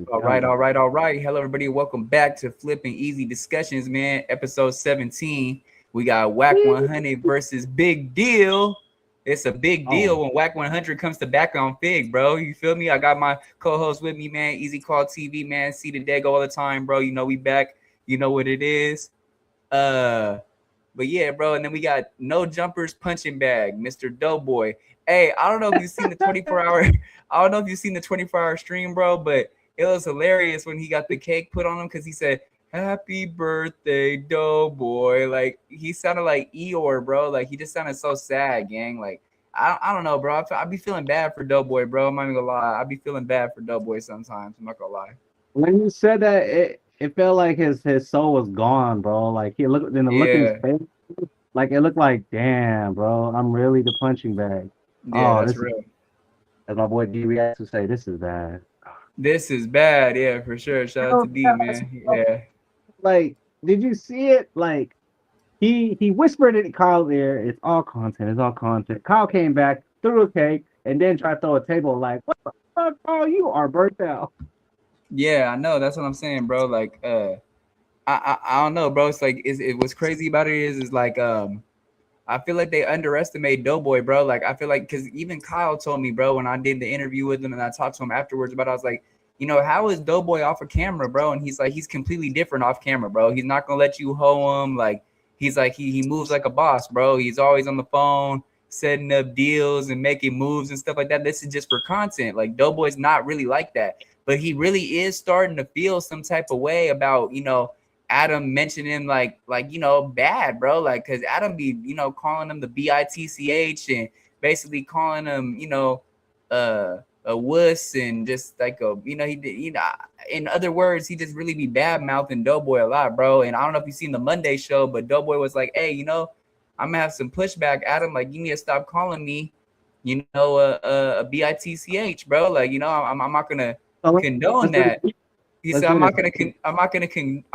All right, all right, all right. Hello, everybody. Welcome back to Flipping Easy Discussions, man. Episode 17. We got wack100 versus Big Deal. It's a big deal when wack100 comes to back on Fig, bro. You feel me? I got my co-host with me, man. Easy Call TV, man. See the Dego all the time, bro. You know we back. You know what it is. But yeah, bro. And then we got No Jumpers Punching Bag, Mr. DoBoy. Hey, I don't know if you've seen the 24-hour. I don't know if you've seen the 24-hour stream, bro, but it was hilarious when he got the cake put on him because he said, "Happy birthday, DoBoy." Like he sounded like Eeyore, bro. Like he just sounded so sad, gang. Like I don't know, bro. I be feeling bad for DoBoy, bro. I'm not even gonna lie. I be feeling bad for DoBoy sometimes. I'm not gonna lie. When you said that, it felt like his soul was gone, bro. Like he looked in the look in his Yeah, face, like it looked like, damn, bro, I'm really the punching bag. yeah, Oh, that's this is, real. as my boy D reacts to say, this is bad. This is bad, yeah, for sure. Shout out Oh, to D, yeah, man. Yeah, like, did you see it? Like he whispered in Kyle's ear, "It's all content. It's all content." Kyle came back, threw a cake, and then tried to throw a table. Like, what the fuck, bro? You are burnt out. yeah, I know. That's what I'm saying, bro. Like, I don't know, bro. It's like, what's crazy about it is like, I feel like they underestimate Doughboy, bro. Like I feel like because even Kyle told me, bro, when I did the interview with him and I talked to him afterwards about it, I was like, how is Doughboy off of camera, bro? And he's like, he's completely different off camera, bro. He's not gonna let you hoe him. Like he's like he moves like a boss, bro. He's always on the phone setting up deals and making moves and stuff like that. This is just for content. Like Doughboy's not really like that, but he really is starting to feel some type of way about Adam mentioned him like bad, bro. Like, cause Adam be calling him the bitch and basically calling him a wuss and just like a he did in other words he just really be bad mouthing Doughboy a lot, bro. And I don't know if you've seen the Monday show, but Doughboy was like, hey, I'm gonna have some pushback, Adam. Like, you need to stop calling me, a bitch, bro. Like, I'm not gonna So condone let's do that. this. He Let's said, do this. I'm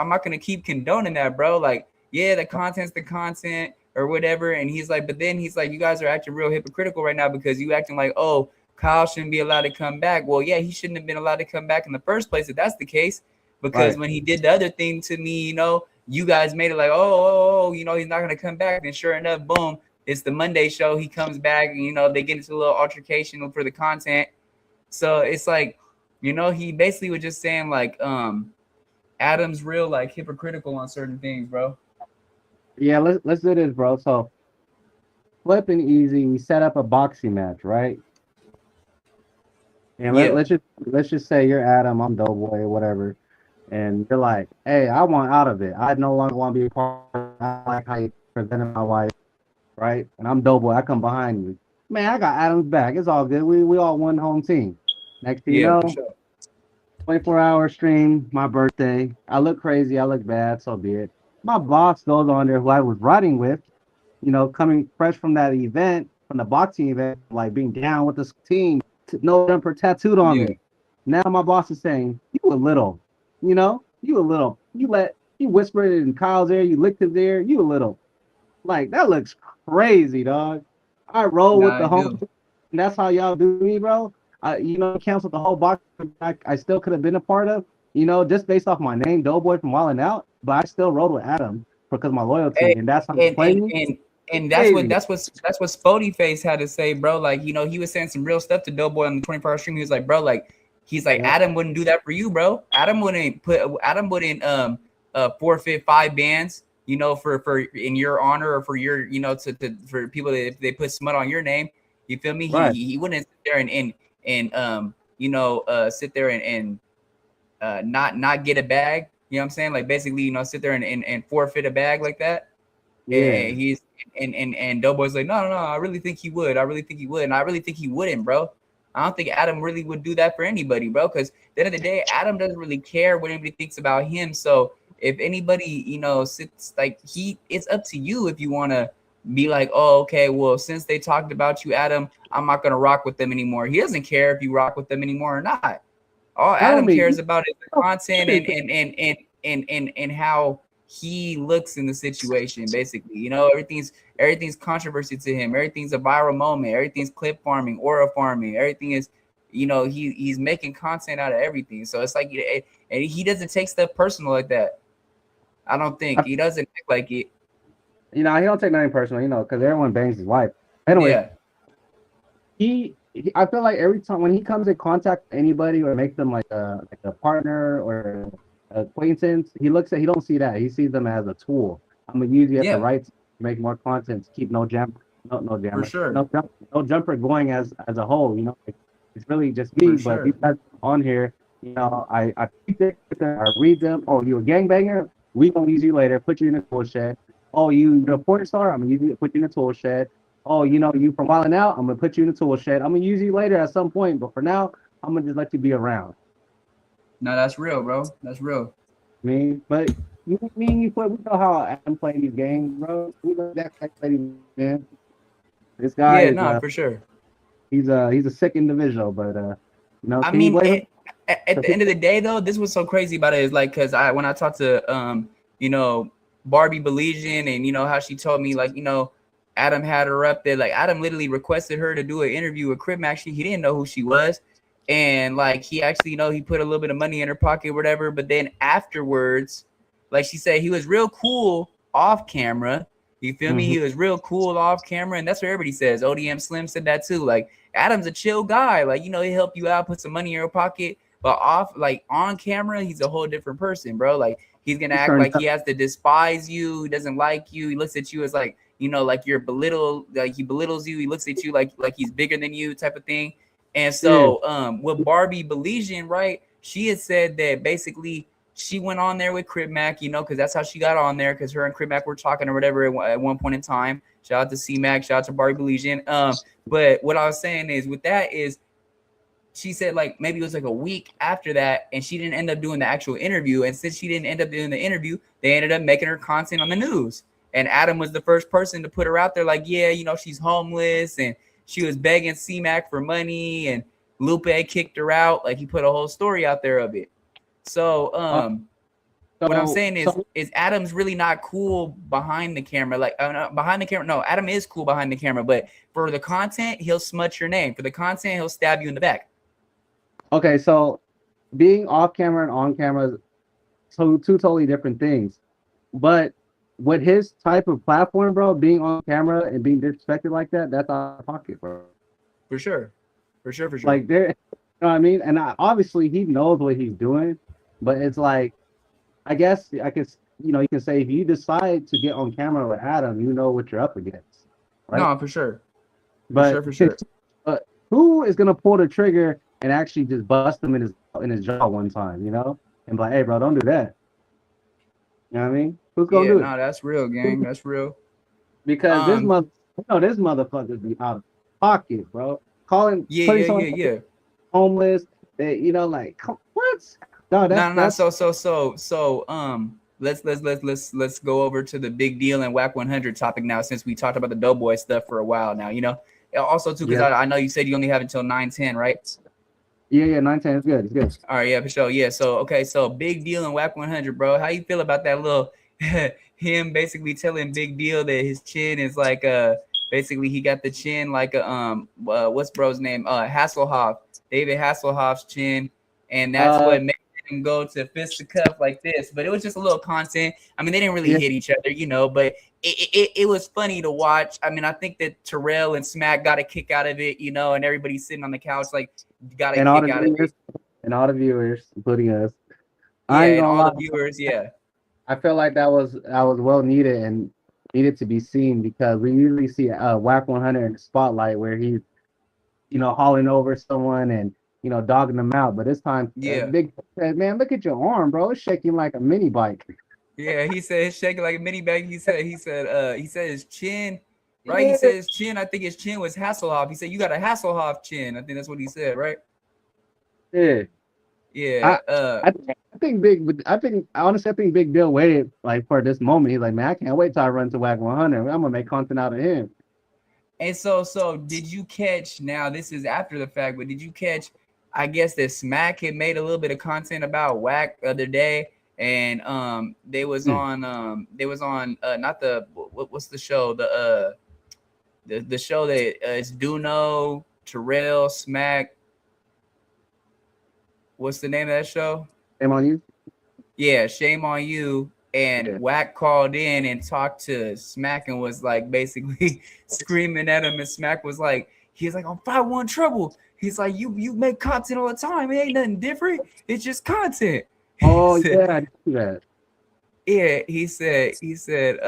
not gonna keep condoning that, bro. Like, yeah, the content's the content or whatever. And he's like, but then he's like, you guys are acting real hypocritical right now because you acting like, oh, Kyle shouldn't be allowed to come back. Well, yeah, he shouldn't have been allowed to come back in the first place if that's the case. Because Right. when he did the other thing to me, you guys made it like, oh, he's not gonna come back. And sure enough, boom, it's the Monday show. He comes back, and they get into a little altercation for the content. So it's like, he basically was just saying like, Adam's real like hypocritical on certain things, bro. Yeah, let's do this, bro. So flipping easy. We set up a boxing match, right? And Yeah, let's just say you're Adam, I'm Doughboy or whatever, and you're like, hey, I want out of it. I no longer want to be a part of it. I like how you presented my wife, right? And I'm Doughboy. I come behind you. Man, I got Adam's back. It's all good. We all one home team. Next thing you yeah, for know, sure. 24-hour stream, my birthday. I look crazy. I look bad. So be it. My boss goes on there, who I was riding with, coming fresh from that event, from the boxing event, like being down with this team, no jumper tattooed on Yeah, me. Now my boss is saying, you a little, you a little, you whispered it in Kyle's ear, you licked his ear, you a little. Like, that looks crazy, dog. I roll with nah, I the home, do. and that's how y'all do me, bro. Canceled the whole box I still could have been a part of, just based off my name, Doughboy from Wildin' Out, but I still rode with Adam because of my loyalty, Hey, and that's how you and play and me. and and Crazy. that's what Spody Face had to say, bro. Like, he was saying some real stuff to Doughboy on the 24-hour stream. He was like, bro, like, he's like, Yep. Adam wouldn't do that for you, bro. Adam wouldn't forfeit 5 bands, for in your honor or for your, for people that if they put smut on your name. You feel me? He Right. he, he wouldn't sit there and sit there and not get a bag. You know what I'm saying? Like basically, sit there and forfeit a bag like that. And Yeah. he's and Doughboy's like, no, no, no, I really think he would. I really think he would. And I really think he wouldn't, bro. I don't think Adam really would do that for anybody, bro. Because at the end of the day, Adam doesn't really care what anybody thinks about him. So if anybody, sits like it's up to you if you want to be like, oh, okay, well, since they talked about you, Adam, I'm not gonna rock with them anymore. He doesn't care if you rock with them anymore or not. All Tell Adam me. cares about is the content and how he looks in the situation. Basically, everything's controversy to him. Everything's a viral moment. Everything's clip farming, aura farming. Everything is he's making content out of everything. So it's like, and he doesn't take stuff personal like that. I don't think he doesn't act like it. He don't take nothing personal, because everyone bangs his wife. Anyways, Yeah, I feel like every time when he comes in contact with anybody or makes them like a partner or acquaintance, he don't see that. He sees them as a tool. I'm gonna use you at the yeah, right time to make more content, to keep no for jammer, sure, no jumper going as a whole. It's really just for me. But these sure, guys on here, I tweet it, I read them. Oh, you a gangbanger? We gonna use you later. Put you in a tool shed. Oh, you the porn star? I'm gonna use you, put you in a tool shed. Oh, you from Wildin' Out? I'm gonna put you in a tool shed. I'm gonna use you later at some point, but for now, I'm gonna just let you be around. no, that's real, bro, that's real. I mean, but me and you play. We know how Adam play these games, bro. We know that play these games, man. This guy Yeah, is no, for sure. he's a sick individual, but I can you mean, blame him? at The the end of people, the day, though, this was so crazy about it is like, cause when I talked to you know, Barbie Belizean, and how she told me, like, Adam had her up there. Like, Adam literally requested her to do an interview with Crib. Actually, he didn't know who she was, and like he actually, he put a little bit of money in her pocket, whatever. But then afterwards, like she said, he was real cool off camera. You feel me? hmm He was real cool off camera, and that's what everybody says. ODM Slim said that too. Like, Adam's a chill guy. Like, he help you out, put some money in your pocket. But like on camera, he's a whole different person, bro. Like, he's gonna he's act turned like he up. has to despise you. He doesn't like you. He looks at you as like, like you're belittled. Like, he belittles you. He looks at you like he's bigger than you, type of thing. And Yeah, so, with Barbie Belizean, right? She had said that basically she went on there with Crib Mac, because that's how she got on there, because her and Crib Mac were talking or whatever at one point in time. Shout out to C Mac, shout out to Barbie Belizean. But what I was saying is, with that is, she said like maybe it was like a week after that, and she didn't end up doing the actual interview. And since she didn't end up doing the interview, they ended up making her content on the news. And Adam was the first person to put her out there, like, yeah, she's homeless, and she was begging C-Mac for money, and Lupe kicked her out. Like, he put a whole story out there of it. So uh, what I'm so saying so is Adam's really not cool behind the camera. Like, behind the camera, no, Adam is cool behind the camera, but for the content, he'll smut your name. For the content, he'll stab you in the back. okay, so being off camera and on camera, so two totally different things. But with his type of platform, bro, being on camera and being disrespected like that, that's out of pocket, bro. For sure. For sure, for sure. Like there, you know what I mean? And obviously he knows what he's doing, but it's like, I guess I can, you can say if you decide to get on camera with Adam, you know what you're up against, right? No, for sure. For But sure, for sure. but who is gonna pull the trigger and actually just bust him in his jaw one time, and be like, hey, bro, don't do that. You know what I mean? Who's gonna Yeah, do it? no, that's real, gang. That's real. Because Um, this motherfucker be out of pocket, bro. yeah, Putting yeah, someone yeah, yeah. homeless, that like, what? No, No, no, no. that's Let's go over to the big deal and wack 100 topic now, since we talked about the Doughboy stuff for a while now. And also too, because yeah, I know you said you only have until 9:10, right? yeah, 910 is good. It's good. All right, yeah, for sure. Yeah, so okay, so big deal and wack 100, bro. How you feel about that little him basically telling Big Deal that his chin is like basically he got the chin like a what's bro's name? Hasselhoff. David Hasselhoff's chin, and that's Uh, what made him go to fisticuff like this. But it was just a little content. I mean, they didn't really yeah, hit each other, but it was funny to watch. I mean, I think that Terrell and Smack got a kick out of it, and everybody sitting on the couch like got a and all kick the out of it. viewers, including us. I Yeah, ain't and gonna all the lie. viewers, yeah. I feel like that was well needed and needed to be seen because we usually see Whack 100 in the spotlight where he's hauling over someone and dogging them out. But this time, Yeah. Big said, "Man, look at your arm, bro. It's shaking like a mini bike." Yeah, he said it's shaking like a mini bag. He said his chin, right? He Yeah, said his chin. I think his chin was Hasselhoff. He said you got a Hasselhoff chin. I think that's what he said, right? yeah. Yeah. I I think Big Bill waited like for this moment. He's like, man, I can't wait till I run to Whack 100. I'm gonna make content out of him. And so did you catch, now this is after the fact, but did you catch, I guess that Smack had made a little bit of content about Whack the other day, and Hmm. they was on not the what's the show, the show that it's Duno, Terrell, Smack, what's the name of that show? Shame on you. Yeah, Shame on You. And Yeah. Wack called in and talked to Smack and was like basically screaming at him. And Smack was like, he's like, on 5-1 trouble. He's like, you make content all the time. It ain't nothing different. It's just content. He Oh said, yeah, I see that. yeah, he said,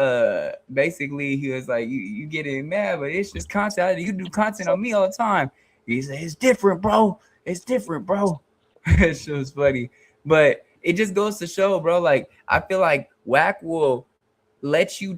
basically he was like, you getting mad, but it's just content. You do content on me all the time. He said, it's different, bro. It's different, bro. That shit was funny. But it just goes to show, bro, like I feel like Wack will let you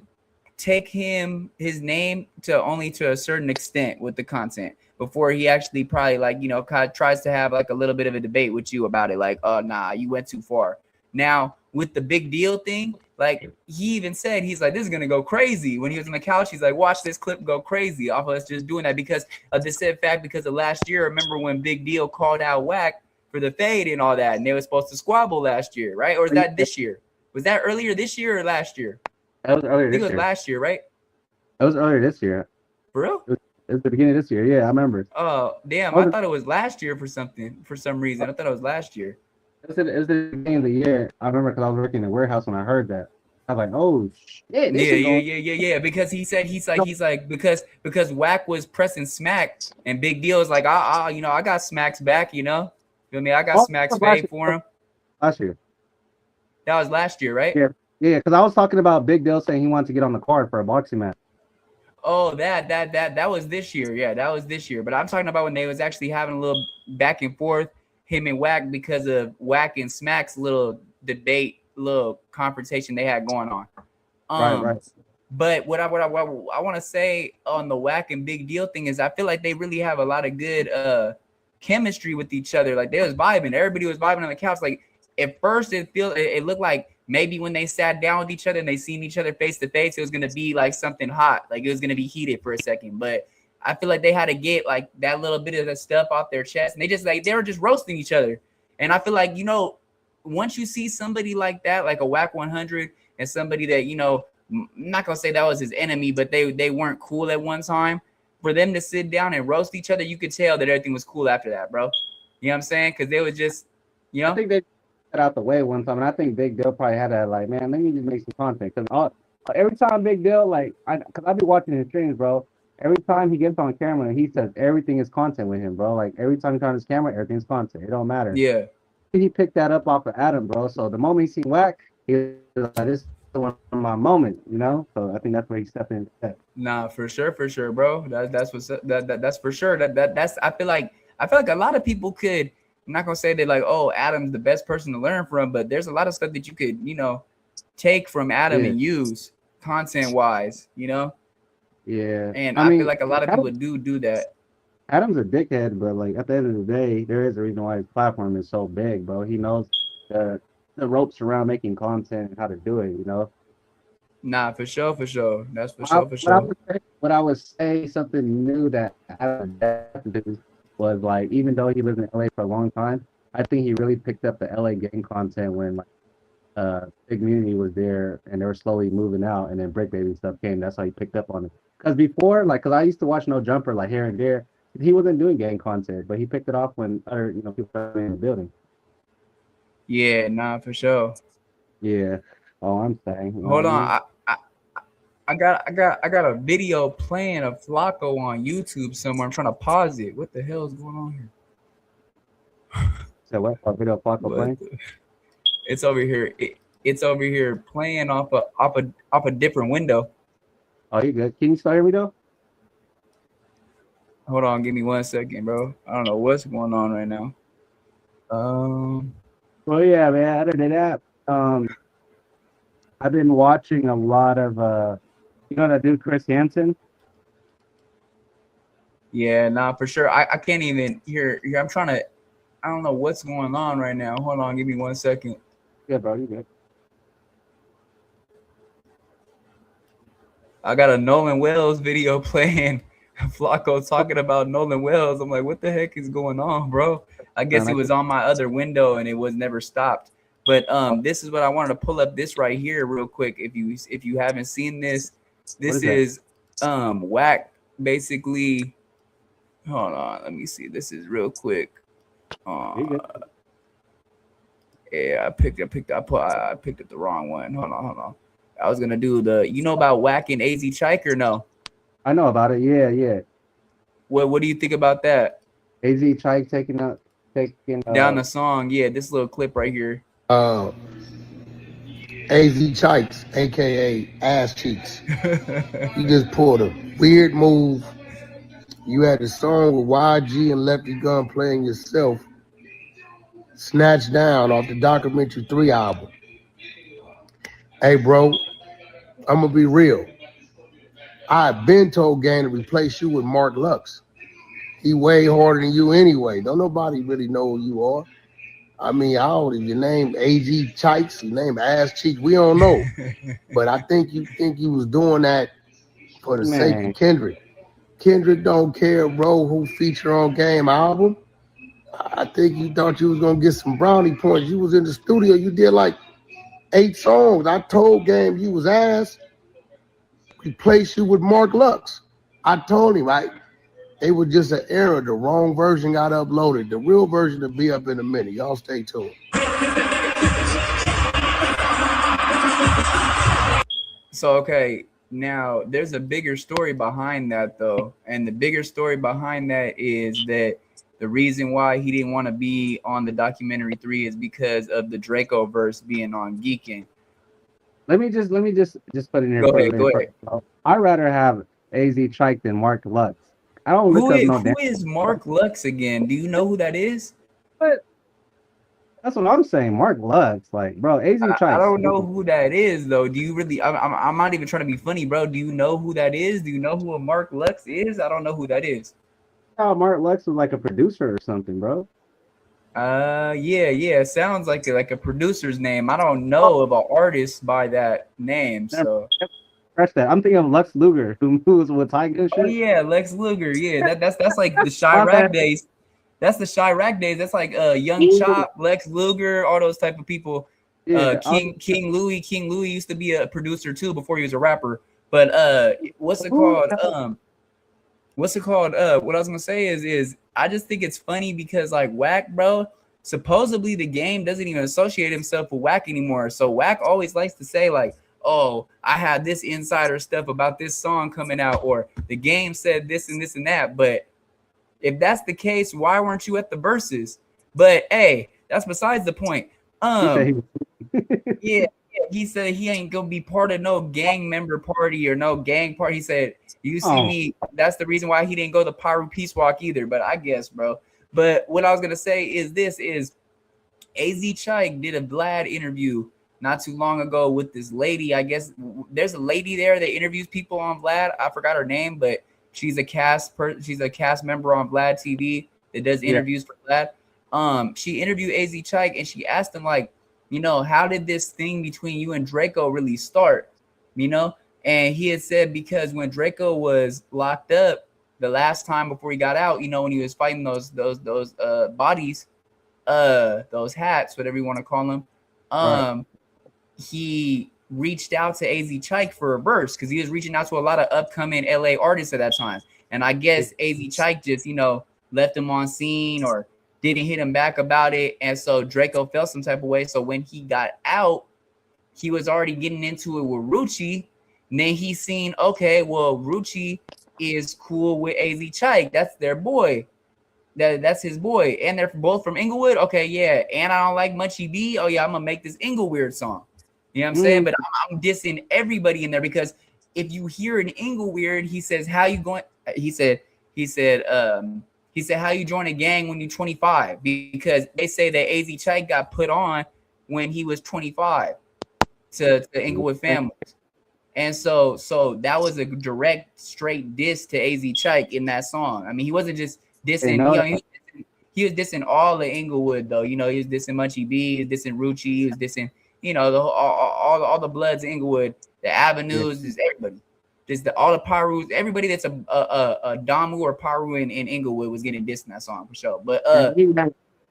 take his name to only to a certain extent with the content before he actually probably like, kind of tries to have like a little bit of a debate with you about it. Like, oh nah, you went too far. Now with the big deal thing, like he even said, he's like, this is gonna go crazy. When he was on the couch, he's like, watch this clip go crazy off of us just doing that because of the said fact, because of last year. Remember when Big Deal called out Wack for the fade and all that, and they were supposed to squabble last year, right? Or is that this year? Was that earlier this year or last year? That was I earlier think it this was year. last year, right? That was earlier this year. For real? It was the beginning of this year. Yeah, I remember. Oh, damn. I thought it was last year for some reason. I thought it was last year. It was the beginning of the year. I remember because I was working in the warehouse when I heard that. I was like, oh shit, this Yeah, shit yeah, going. yeah, yeah, yeah. Because he said he's like because Wack was pressing Smack and Big Deal is like, I got Smack's back, Feel me? I got Oh, Smack's last fade for year. him. Last year. That was last year, right? Yeah, yeah. Because I was talking about Big Deal saying he wanted to get on the card for a boxing match. Oh, that was this year. Yeah, that was this year. But I'm talking about when they was actually having a little back and forth, him and Wack, because of Wack and Smack's little debate, little confrontation they had going on. Right, right. But what I want to say on the Wack and Big Deal thing is I feel like they really have a lot of good chemistry with each other. Like they was vibing, everybody was vibing on the couch. Like at first it looked like maybe when they sat down with each other and they seen each other face to face, it was gonna be like something hot, like it was gonna be heated for a second. But I feel like they had to get like that little bit of the stuff off their chest, and they were just roasting each other. And I feel like once you see somebody like that, like a wack100, and somebody that I'm not gonna say that was his enemy, but they weren't cool at one time. For them to sit down and roast each other, you could tell that everything was cool after that, bro. You know what I'm saying? Because they was just, I think they got out the way one time, and I think Big Deal probably had that like, man, let me just make some content because every time Big Deal because I be watching his streams, bro. Every time he gets on camera, he says everything is content with him, bro. Like every time he turns his camera, everything's content. It don't matter. yeah. He picked that up off of Adam, bro. So the moment he seen Wack, he was like, "This is one of my moments," So I think that's where he stepped in. Nah, for sure, bro. That's what's that's for sure. That's I feel like a lot of people could. I'm not gonna say that like, oh, Adam's the best person to learn from, but there's a lot of stuff that you could, take from Adam Yeah, and use content wise. yeah. And I I feel mean, like a lot of people do that. Adam's a dickhead, but like at the end of the day, there is a reason why his platform is so big, bro. He knows the the ropes around making content and how to do it. Nah, for sure, for sure. That's for I, sure, for sure. what I would say something new that Adam did was like even though he lived in LA for a long time, I think he really picked up the LA gang content when like Big Community was there and they were slowly moving out and then Brick Baby stuff came. That's how he picked up on it. Because before, like, because I used to watch No Jumper like here and there, he wasn't doing gang content, but he picked it off when other people were in the building. Yeah, nah, for sure. Yeah. Oh, I'm saying, you know what I Hold on. mean? I got a video playing of Flacco on YouTube somewhere. I'm trying to pause it. What the hell is going on here? So what? A video of Flacco What playing? it's over here. It's over here playing off a different window. Oh, you good? Can you still hear me though? Hold on, give me 1 second, bro. I don't know what's going on right now. Well, yeah, man. Other than that, I've been watching a lot of you know that dude Chris Hansen. Yeah, nah, for sure. I can't even hear. I'm trying to. I don't know what's going on right now. Hold on, give me 1 second. Yeah, bro, you good? I got a Nolan Wells video playing. Flacco talking about Nolan Wells. I'm like, what the heck is going on, bro? I guess Man, it was on my other window and it was never stopped. But this is what I wanted to pull up this right here real quick. If you haven't seen this, what this is that? is Wack basically. Hold on, let me see. This is real quick. You good? Yeah, I picked up the wrong one. Hold on. I was gonna do the, you know about whacking AZ Chike or no? I know about it. Yeah, yeah. What do you think about that? AZ Chike taking Down the song, yeah, this little clip right here. AZ Chikes, aka Ass Cheeks. You just pulled a weird move. You had a song with YG and Lefty Gun playing yourself, snatched down off the Documentary 3 album. Hey, bro, I'm gonna be real. I've been told Gang to replace you with Mark Lux. He way harder than you anyway. Don't nobody really know who you are. I mean, how old is your name? AG Chikes, your name Ass Cheeks. We don't know. But I think you was doing that for the sake man. of Kendrick. Kendrick don't care, bro, who feature on Game album. I think you thought you was gonna get some brownie points. You was in the studio, you did like 8 songs. I told Game you was ass. Replace you with Mark Lux. I told him, right? It was just an error. The wrong version got uploaded. The real version will be up in a minute. Y'all stay tuned. So okay, now there's a bigger story behind that though, and the bigger story behind that is that the reason why he didn't want to be on the documentary 3 is because of the Draco verse being on Geeking. Let me just put it in Go put it ahead, in go first. ahead. I'd rather have AZ Trike than Mark Lux. I don't look up no Who damn. is Mark Lux again? Do you know who that is? But that's what I'm saying. Mark Lux, like, bro, AZ I Trike. don't know who that is though. Do you really? I'm not even trying to be funny, bro. Do you know who that is? Do you know who a Mark Lux is? I don't know who that is. Mark Lux was like a producer or something, bro. Yeah. Sounds like a producer's name. I don't Oh, know of an artist by that name. never, So, never press that. I'm thinking of Lux Luger, who was with Tiger and oh shit. yeah, Lex Luger. Yeah, that's like the My Chirac bad. days. That's the Chirac days. That's like Young Yeah, Chop, Lex Luger, all those type of people. yeah. King Louis used to be a producer too before he was a rapper. But what's it Who called? the hell? What's it called? What I was gonna say is I just think it's funny because like Whack, bro. Supposedly the game doesn't even associate himself with Whack anymore. So Whack always likes to say like, "Oh, I had this insider stuff about this song coming out," or the game said this and this and that. But if that's the case, why weren't you at the verses? But hey, that's besides the point. He said Um, he was. yeah, he said he ain't gonna be part of no gang member party or no gang party. He said, "You see Oh, me." That's the reason why he didn't go to Pyro Peace Walk either. But I guess, bro. But what I was gonna say is this: is AZ Chike did a Vlad interview not too long ago with this lady. I guess there's a lady there that interviews people on Vlad. I forgot her name, but she's a cast member on Vlad TV that does yeah. interviews for Vlad. She interviewed AZ Chike and she asked him like, how did this thing between you and Draco really start? You know, and he had said because when Draco was locked up the last time before he got out, when he was fighting those bodies, those hats, whatever you want to call them, Right. he reached out to AZ Chike for a verse because he was reaching out to a lot of upcoming LA artists at that time. And I guess AZ Chike just, left him on scene or didn't hit him back about it. And so Draco felt some type of way. So when he got out, he was already getting into it with Rucci. And then he seen, okay, well, Rucci is cool with AZ Chike. That's their boy. That's his boy. And they're both from Inglewood. Okay, yeah. And I don't like Munchie B. Oh, yeah, I'm going to make this Inglewood song. You know what I'm saying? Mm, But I'm dissing everybody in there because if you hear an Inglewood, he says, how you going? He said, how you join a gang when you're 25? Because they say that AZ Chike got put on when he was 25 to Inglewood families. And so that was a direct, straight diss to AZ Chike in that song. I mean, he wasn't just they dissing, know he was dissing all of Inglewood, though. He was dissing Munchie B, he was dissing Rucci, he was dissing, all the Bloods of Inglewood, the that. Avenues, just everybody. Just all the Parus, everybody that's a Damu or Paru in Inglewood was getting dissed in that song for sure. But And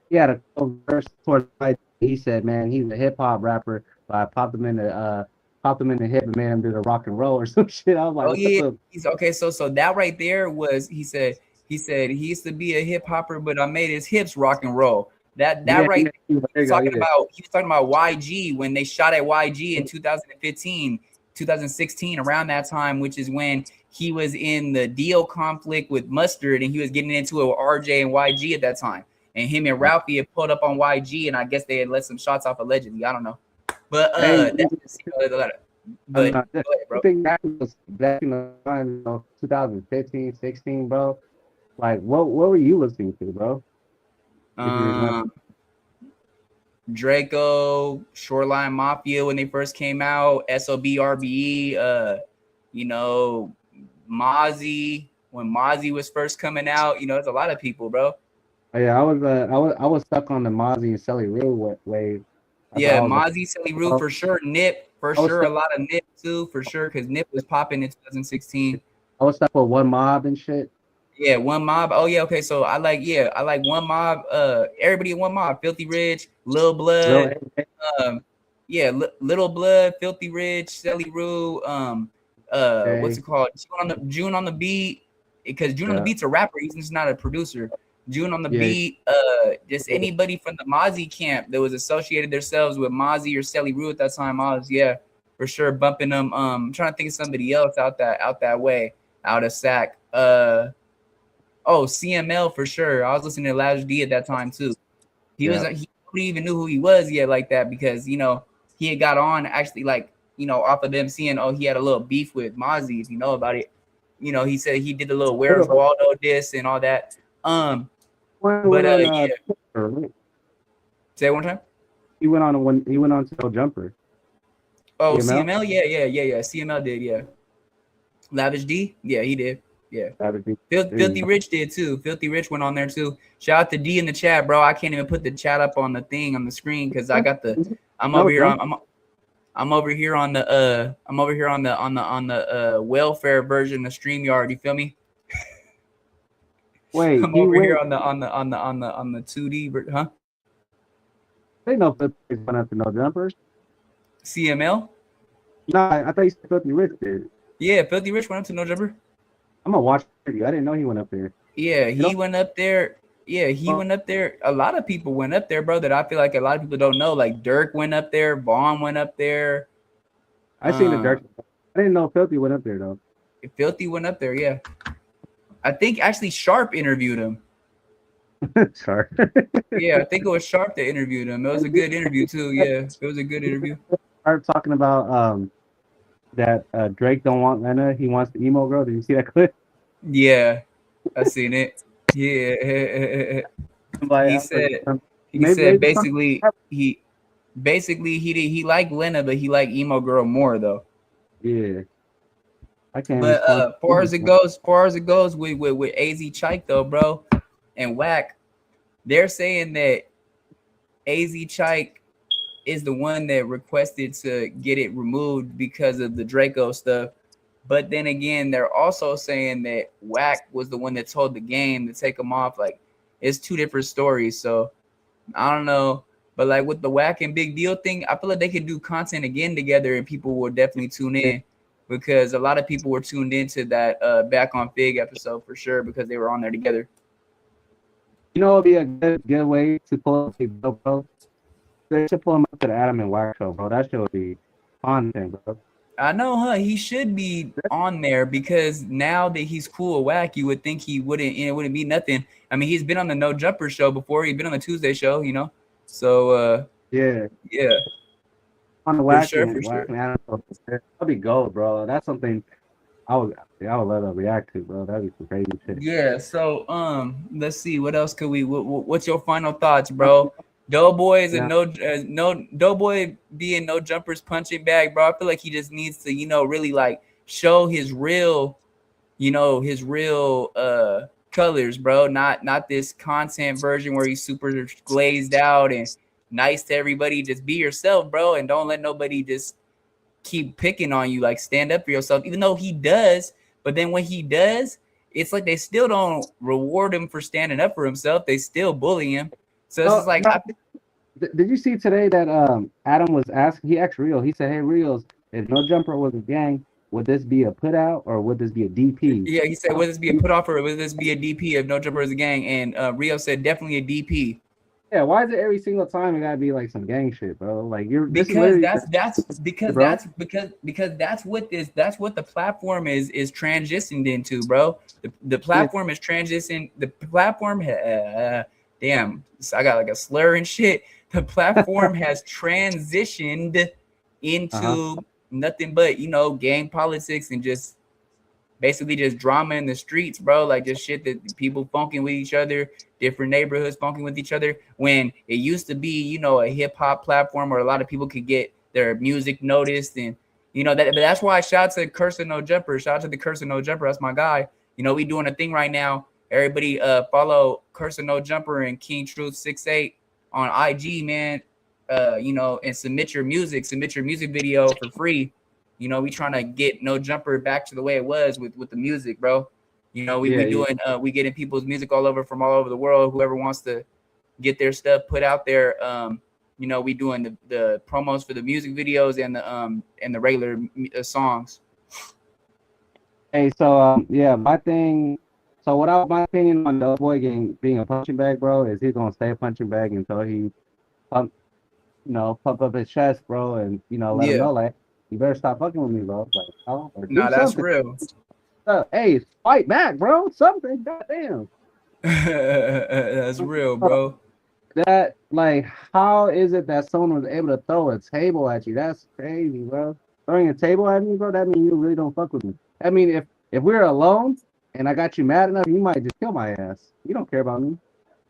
he had a cool verse towards the he said, man, he's a hip hop rapper, but I popped him in the hip and made him do the rock and roll or some shit. I was like, oh what yeah, the he's okay. So that right there was he said he used to be a hip hopper, but I made his hips rock and roll. That Yeah, right yeah, there, he there was you go. talking Yeah. about YG when they shot at YG in 2015, 2016, around that time, which is when he was in the deal conflict with Mustard and he was getting into it with RJ and YG at that time. And him and Ralphie had pulled up on YG, and I guess they had let some shots off allegedly. I don't know. But Hey, that's just, I'm but not. go ahead, I bro. think back in the time, 2015, 16, bro. Like, what were you listening to, bro? If you remember. Um Draco, Shoreline Mafia when they first came out, SOBRBE, you know, Mozzie when Mozzie was first coming out. You know, it's a lot of people, bro. Oh, yeah, I was stuck on the Mozzie and Sally Rue wave. That's what Yeah, I was like. Mozzie, Silly Roo Bro. for sure. Nip for I was sure. A stuck. lot of Nip too for sure because Nip was popping in 2016. I was stuck with One Mob and shit. Yeah, One Mob. Oh yeah, okay. So I like One Mob. Everybody in One Mob. Filthy Rich, Lil Lil Blood. A. Um, yeah, Little Blood, Filthy Rich, Sally Rue. What's Okay. it called? June on the beat. Because June on the Yeah. beat's a rapper. He's just not a producer. June on the Yeah. beat. Just anybody from the Mozzie camp that was associated themselves with Mozzie or Sally Rue at that time. I was for sure bumping them. I'm trying to think of somebody else out that way, out of Sac. Oh, CML for sure. I was listening to Lash D at that time too. He Yeah. nobody even knew who he was yet like that because he had got on actually like off of them seeing he had a little beef with Mozzie if you know about it. He said he did a little Where's Waldo diss and all that. Went But on yeah. right? Say it one time. He went on to No Jumper. Oh, CML. CML, yeah. CML did, yeah. Lavish D, yeah, he did, yeah. That would be. Filthy Rich did too. Filthy Rich went on there too. Shout out to D in the chat, bro. I can't even put the chat up on the thing on the screen because I got I'm over here on I'm over here on the welfare version of StreamYard. You feel me? Wait, I'm over here on the 2D, huh? They know Filthy Rich went up to No Jumper. CML? No, I thought you said Filthy Rich did. Yeah, Filthy Rich went up to No Jumper. I'm gonna watch it. I didn't know he went up there. Yeah, he went up there. Yeah, he went up there. A lot of people went up there, bro, that I feel like a lot of people don't know. Like Dirk went up there, Vaughn went up there. I seen the Dirk. I didn't know Filthy went up there though. Filthy went up there, yeah. I think actually Sharp interviewed him. Sorry. Yeah, I think it was Sharp that interviewed him. It was a good interview too. Yeah, it was a good interview. Sharp talking about that Drake don't want Lena. He wants the emo girl. Did you see that clip? Yeah, I seen it. Yeah. He said basically he liked Lena, but he liked emo girl more though. Yeah. I can't. But as far as it goes with AZ Chike though, bro, and Wack, they're saying that AZ Chike is the one that requested to get it removed because of the Draco stuff. But then again, they're also saying that Wack was the one that told the game to take him off. Like, it's two different stories. So I don't know. But like with the Wack and Big Deal thing, I feel like they could do content again together and people will definitely tune in because a lot of people were tuned into that Back on Fig episode for sure because they were on there together. You know, it'd be a good way to pull up Big Deal, bro. They should pull him up to the Adam and Wack show, bro. That show would be fun, bro. I know, huh? He should be on there because now that he's cool with Wack, you would think he wouldn't. It wouldn't be nothing. I mean, he's been on the No Jumper show before. He's been on the Tuesday show, So yeah. On the Wack and Adam, that'd be gold, bro. That's something I would love to react to, bro. That'd be some crazy shit. Yeah. So let's see. What else could we? What's your final thoughts, bro? DoBoy is DoBoy being No Jumper's punching bag, bro. I feel like he just needs to, really like show his real, colors, bro. Not this content version where he's super glazed out and nice to everybody. Just be yourself, bro, and don't let nobody just keep picking on you. Like stand up for yourself, even though he does. But then when he does, it's like they still don't reward him for standing up for himself. They still bully him. So it's just like, did you see today that Adam was asking? He asked Real. He said, "Hey, Reels, if No Jumper was a gang, would this be a put out or would this be a DP?" Yeah, he said, "Would this be a put off or would this be a DP if No Jumper is a gang?" And Rio said, "Definitely a DP." Yeah, why is it every single time it gotta be like some gang shit, bro? Like this is Because literally bro. that's what the platform is transitioned into, bro. The Yeah, platform is transitioning. The platform, damn, I got like a slur and shit. The platform has transitioned uh-huh. into nothing but gang politics and just basically just drama in the streets, bro. Like just shit that people funking with each other, different neighborhoods funking with each other. When it used to be, a hip hop platform where a lot of people could get their music noticed, and that. But that's why I shout to Curse of No Jumper. Shout out to the Curse of No Jumper. That's my guy. We doing a thing right now. Everybody, follow Curse of No Jumper and King Truth 68 on IG, man. And submit your music video for free. We trying to get No Jumper back to the way it was with the music, bro. Yeah, We yeah. doing we getting people's music from all over the world. Whoever wants to get their stuff put out there, we doing the promos for the music videos and the regular songs. Hey, so yeah, my thing. So my opinion on Doughboy being a punching bag, bro, is he's gonna stay a punching bag until he pump, pump up his chest, bro, and let him Yeah, know like you better stop fucking with me, bro. Like, or do nah, that's something. real. Hey, fight back, bro. Something, goddamn. That's real, bro. That like, how is it that someone was able to throw a table at you? That's crazy, bro. Throwing a table at me, bro. That means you really don't fuck with me. I mean, if we're alone and I got you mad enough, you might just kill my ass. You don't care about me.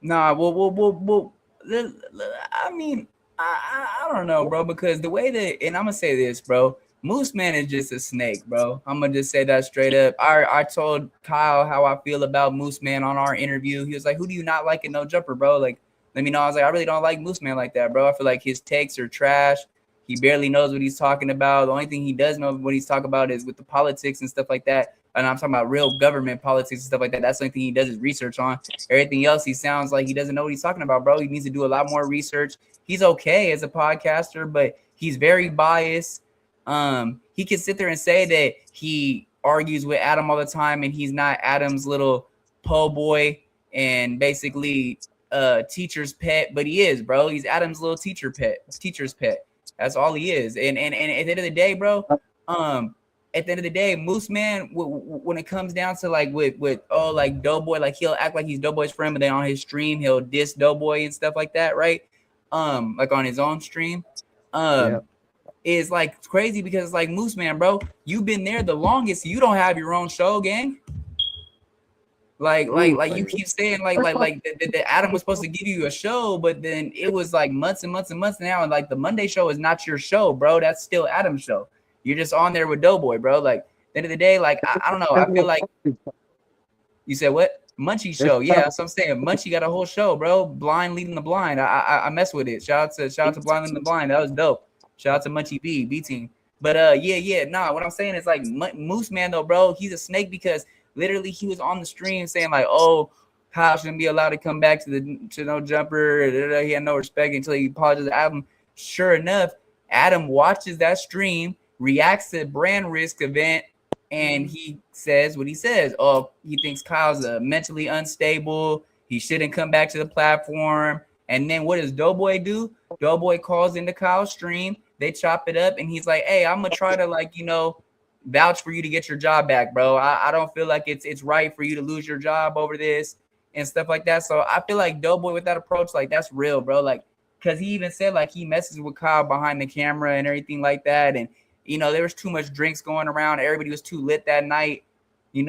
Nah, well, I mean, I don't know, bro, because the way that, and I'm gonna say this, bro, Moose Man is just a snake, bro. I'm gonna just say that straight up. I told Kyle how I feel about Moose Man on our interview. He was like, "Who do you not like in No Jumper, bro?" Like, let me know. I was like, I really don't like Moose Man like that, bro. I feel like his takes are trash. He barely knows what he's talking about. The only thing he does know what he's talking about is with the politics and stuff like that. And I'm talking about real government politics and stuff like that. That's the only thing he does is research on. Everything else, he sounds like he doesn't know what he's talking about, bro. He needs to do a lot more research. He's okay as a podcaster, but he's very biased. He can sit there and say that he argues with Adam all the time, and he's not Adam's little po boy and basically teacher's pet, but he is, bro. He's Adam's little teacher's pet. That's all he is. And at the end of the day, bro, at the end of the day, Moose Man, when it comes down to like with like Doughboy, like he'll act like he's Doughboy's friend, but then on his stream he'll diss Doughboy and stuff like that, right? Like on his own stream, Yeah. is like crazy because like Moose Man, bro, you've been there the longest. You don't have your own show, gang. Like you keep saying like the Adam was supposed to give you a show, but then it was like months and months and months now, and like the Monday show is not your show, bro. That's still Adam's show. You're just on there with Doughboy, bro. Like at the end of the day, like I don't know. I feel like you said what? Munchie show. Yeah, so I'm saying Munchie got a whole show, bro. Blind leading the blind. I mess with it. Shout out to Blind leading the blind. That was dope. Shout out to Munchie B team. But yeah. Nah, what I'm saying is like Moose Man though, bro. He's a snake because literally he was on the stream saying like, oh, Kyle shouldn't be allowed to come back to No Jumper. He had no respect until he apologized to Adam. Sure enough, Adam watches that stream, reacts to Brand Risk event, and he says what he says. Oh, he thinks Kyle's mentally unstable. He shouldn't come back to the platform. And then what does Doughboy do? Doughboy calls into Kyle's stream. They chop it up, and he's like, "Hey, I'm gonna try to vouch for you to get your job back, bro. I don't feel like it's right for you to lose your job over this and stuff like that." So I feel like Doughboy with that approach, like that's real, bro. Like, cause he even said like he messes with Kyle behind the camera and everything like that, and there was too much drinks going around. Everybody was too lit that night. If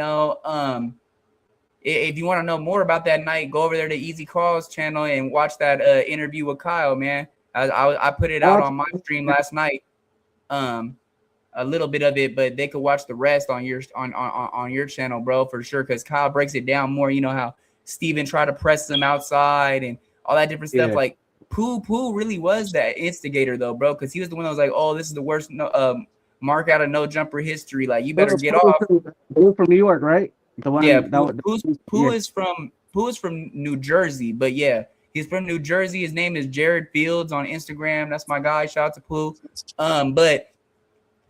you want to know more about that night, go over there to Eazy Call's channel and watch that interview with Kyle, man. I put it out on my stream last night. A little bit of it, but they could watch the rest on your channel, bro, for sure. Because Kyle breaks it down more. You know how Steven tried to press them outside and all that different stuff. Yeah. Like Pooh really was that instigator though, bro, because he was the one that was like, "Oh, this is the worst mark out of No Jumper history. Like you better get off." Pooh from New York, right? The one. Yeah, Pooh yeah. is from New Jersey, but yeah, he's from New Jersey. His name is Jared Fields on Instagram. That's my guy. Shout out to Pooh. But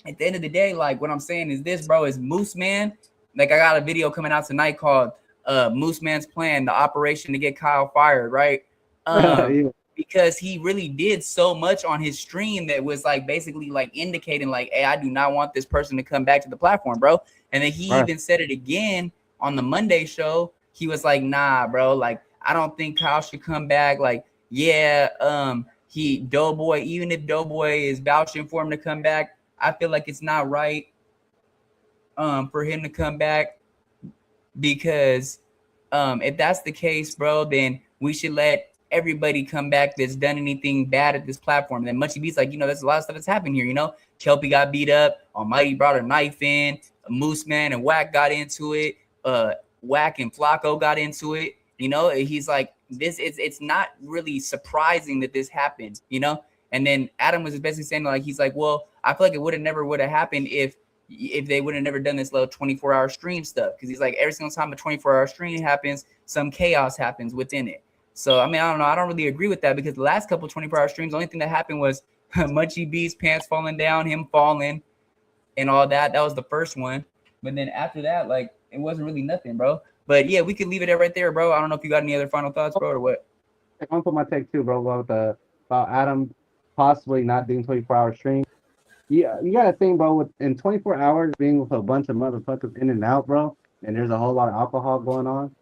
at the end of the day, like what I'm saying is this, bro, is Moose Man. Like I got a video coming out tonight called Moose Man's Plan, the operation to get Kyle fired, right? Yeah. Because he really did so much on his stream that was like basically like indicating like, hey, I do not want this person to come back to the platform, bro. And then he Right. even said it again on the Monday show. He was like, nah, bro, like I don't think Kyle should come back. Like, yeah, he DoBoy, even if DoBoy is vouching for him to come back, I feel like it's not right for him to come back, because if that's the case, bro, then we should let everybody come back that's done anything bad at this platform. And then Munchie B's like, there's a lot of stuff that's happened here. Kelpie got beat up, Almighty brought a knife in, Moose Man and Wack got into it, Wack and Flacco got into it. He's like, it's not really surprising that this happened, And then Adam was basically saying, like, he's like, well, I feel like it would have happened if they would have never done this little 24-hour stream stuff. Because he's like, every single time a 24-hour stream happens, some chaos happens within it. So, I mean, I don't know. I don't really agree with that, because the last couple 24-hour streams, the only thing that happened was Munchie B's pants falling down, him falling, and all that. That was the first one. But then after that, like, it wasn't really nothing, bro. But yeah, we could leave it right there, bro. I don't know if you got any other final thoughts, bro, or what. I'm gonna put my take too, bro, about Adam possibly not doing 24-hour stream. Yeah, you gotta think, bro. In 24 hours, being with a bunch of motherfuckers in and out, bro, and there's a whole lot of alcohol going on,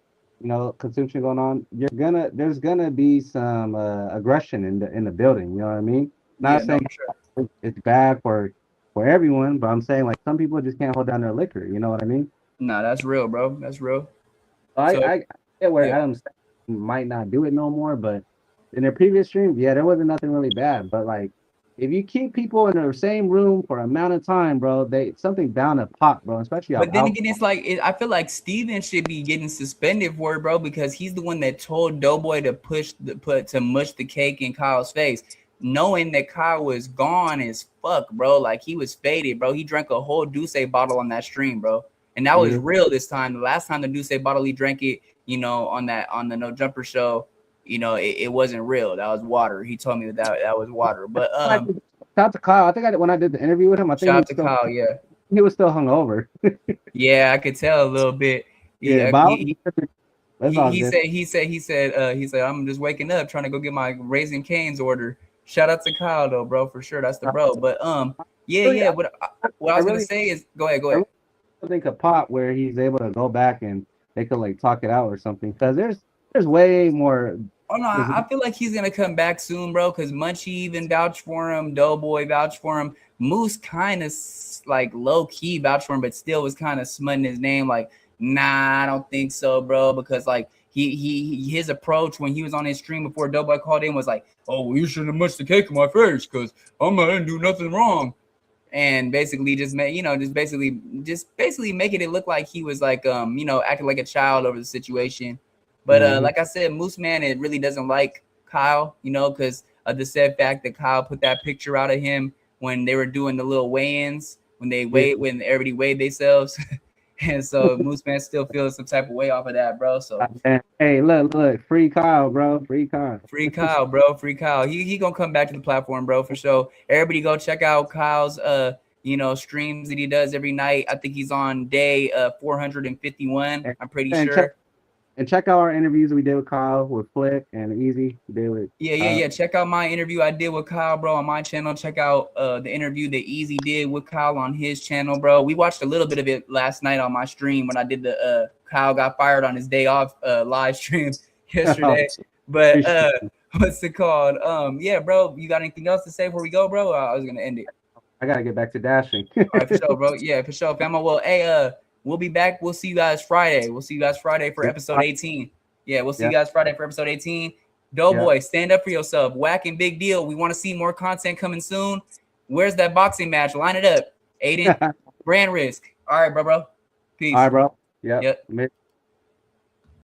consumption going on. There's gonna be some aggression in the building. You know what I mean? Not saying sure. It's bad for everyone, but I'm saying like some people just can't hold down their liquor. You know what I mean? Nah, that's real, bro. That's real. I get where Adam might not do it no more, but in their previous streams, yeah, there wasn't nothing really bad. But like, if you keep people in the same room for an amount of time, bro, something bound to pop, bro. Especially. But then again, it's like I feel like Steven should be getting suspended for it, bro, because he's the one that told DoBoy to mush the cake in Kyle's face, knowing that Kyle was gone as fuck, bro. Like, he was faded, bro. He drank a whole Douce bottle on that stream, bro. And that was real this time. The last time the Douce bottle he drank it, on the No Jumper show, it wasn't real. That was water. He told me that was water. But shout out to Kyle. I think when I did the interview with him, I think shout out to Kyle. Yeah, he was still hungover. Yeah, I could tell a little bit. Yeah, he said I'm just waking up trying to go get my Raising Cane's order. Shout out to Kyle though, bro, for sure. That's the bro. But yeah. What I was gonna say is, go ahead. I think a pop where he's able to go back and they could like talk it out or something, because there's way more. Oh no, I feel like he's gonna come back soon, bro. Because Munchie even vouched for him, DoBoy vouched for him, Moose kind of like low key vouched for him, but still was kind of smutting his name. Like, nah, I don't think so, bro. Because like his approach when he was on his stream before DoBoy called in was like, oh, well, you shouldn't have mushed the cake in my face because I didn't do nothing wrong. And basically just basically making it look like he was like acting like a child over the situation. But like I said, Moose Man, it really doesn't like Kyle, because of the said fact that Kyle put that picture out of him when they were doing the little weigh-ins, when everybody weighed themselves. And so Moose Man still feels some type of way off of that, bro. So hey, look, free Kyle, bro. Free Kyle, bro. Free Kyle. He gonna come back to the platform, bro, for sure. Everybody go check out Kyle's streams that he does every night. I think he's on day 451. I'm pretty sure. And check out our interviews we did with Kyle, with Flick, and Eazy. Yeah. Check out my interview I did with Kyle, bro, on my channel. Check out the interview that Eazy did with Kyle on his channel, bro. We watched a little bit of it last night on my stream when I did the Kyle got fired on his day off live stream yesterday. But what's it called? Yeah, bro. You got anything else to say before we go, bro? I was gonna end it. I gotta get back to dashing. All right, for sure, bro. Yeah, for sure, fam. Well, hey, we'll be back. We'll see you guys Friday. For episode 18. Yeah, we'll see you guys Friday for episode 18. DoBoy, stand up for yourself. Wack and Big Deal. We want to see more content coming soon. Where's that boxing match? Line it up. Aiden, brand risk. All right, bro. Peace. All right, bro. Yep.